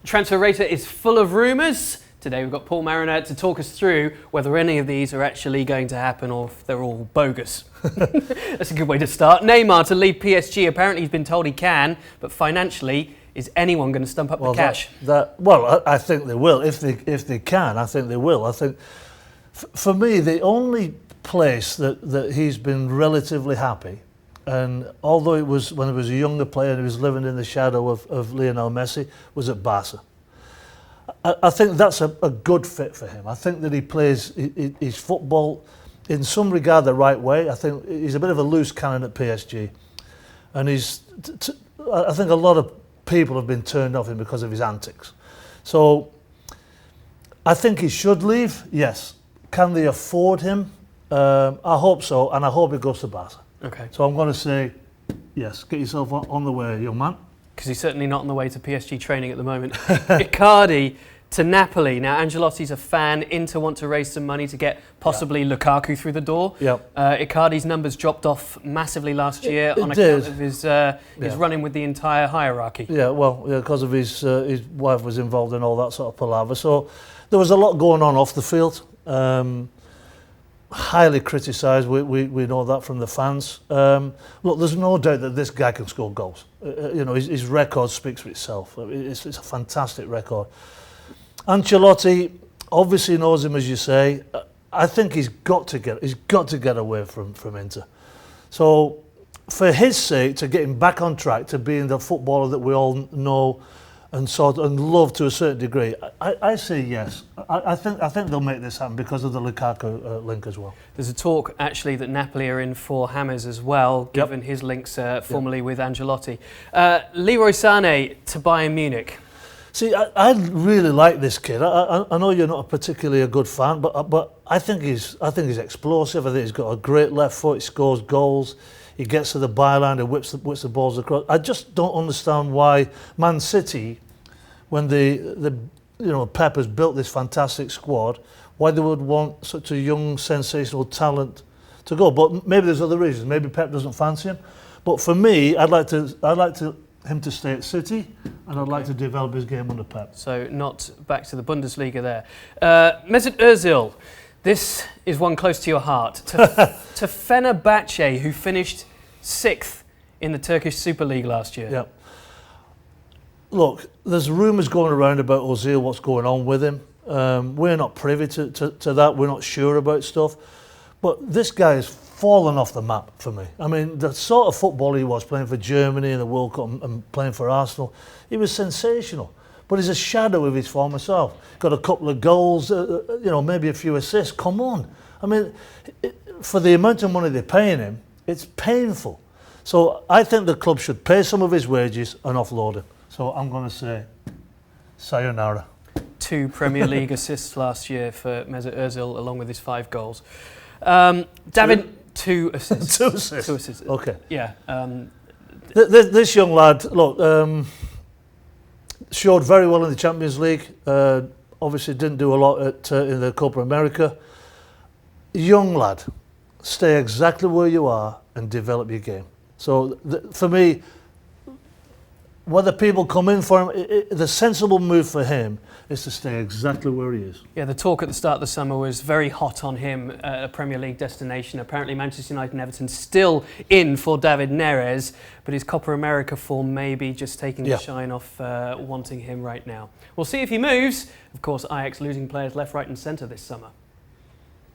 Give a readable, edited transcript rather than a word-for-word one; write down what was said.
Transfer Radar is full of rumours. Today we've got Paul Mariner to talk us through whether any of these are actually going to happen or if they're all bogus. That's a good way to start. Neymar to leave PSG. Apparently he's been told he can, but financially, is anyone going to stump up the cash? I think they will. If they can, I think they will. I think, for me, the only place that he's been relatively happy, and although it was when he was a younger player and he was living in the shadow of Lionel Messi, was at Barca. I think that's a good fit for him. I think that he plays his football in some regard the right way. I think he's a bit of a loose cannon at PSG, and I think a lot of people have been turned off him because of his antics. So I think he should leave. Yes. Can they afford him? I hope so, and I hope he goes to Barca. Okay. So I'm going to say yes. Get yourself on the way, young man. Because he's certainly not on the way to PSG training at the moment. Icardi to Napoli. Now, Ancelotti's a fan. Inter want to raise some money to get possibly Lukaku through the door. Yep. Icardi's numbers dropped off massively last year on account of his running with the entire hierarchy. Yeah, well, because of his wife was involved in all that sort of palaver. So there was a lot going on off the field. Highly criticised, we know that from the fans. Look, there's no doubt that this guy can score goals. His record speaks for itself. It's a fantastic record. Ancelotti obviously knows him, as you say. I think he's got to get away from Inter. So for his sake, to get him back on track, to being the footballer that we all know and love to a certain degree, I say yes. I think they'll make this happen because of the Lukaku link as well. There's a talk actually that Napoli are in for Hammers as well, given his links formerly with Ancelotti. Leroy Sane to Bayern Munich. See, I really like this kid. I know you're not particularly a good fan, but I think he's explosive. I think he's got a great left foot. He scores goals. He gets to the byline and whips the balls across. I just don't understand why Man City, when Pep has built this fantastic squad, why they would want such a young, sensational talent to go. But maybe there's other reasons. Maybe Pep doesn't fancy him. But for me, I'd like him to stay at City, and I'd like to develop his game under Pep. So not back to the Bundesliga there. Mesut Ozil. This is one close to your heart. To Fenerbahce, who finished 6th in the Turkish Super League last year. Yeah. Look, there's rumours going around about Ozil, what's going on with him. We're not privy to that. We're not sure about stuff. But this guy has fallen off the map for me. I mean, the sort of football he was playing for Germany in the World Cup and playing for Arsenal, he was sensational. But he's a shadow of his former self. Got a couple of goals, maybe a few assists. Come on. I mean, for the amount of money they're paying him, it's painful. So I think the club should pay some of his wages and offload him. So I'm going to say, sayonara. 2 Premier League assists last year for Mesut Ozil, along with his 5 goals. David, 2 assists. 2 assists. 2 assists. Okay. Yeah. This young lad, look, showed very well in the Champions League. Obviously didn't do a lot in the Copa America. Young lad, stay exactly where you are and develop your game. So for me, whether people come in for him, the sensible move for him is to stay exactly where he is. Yeah, the talk at the start of the summer was very hot on him at a Premier League destination. Apparently Manchester United and Everton still in for David Neres, but his Copa America form may be just taking the shine off wanting him right now. We'll see if he moves. Of course, Ajax losing players left, right and centre this summer.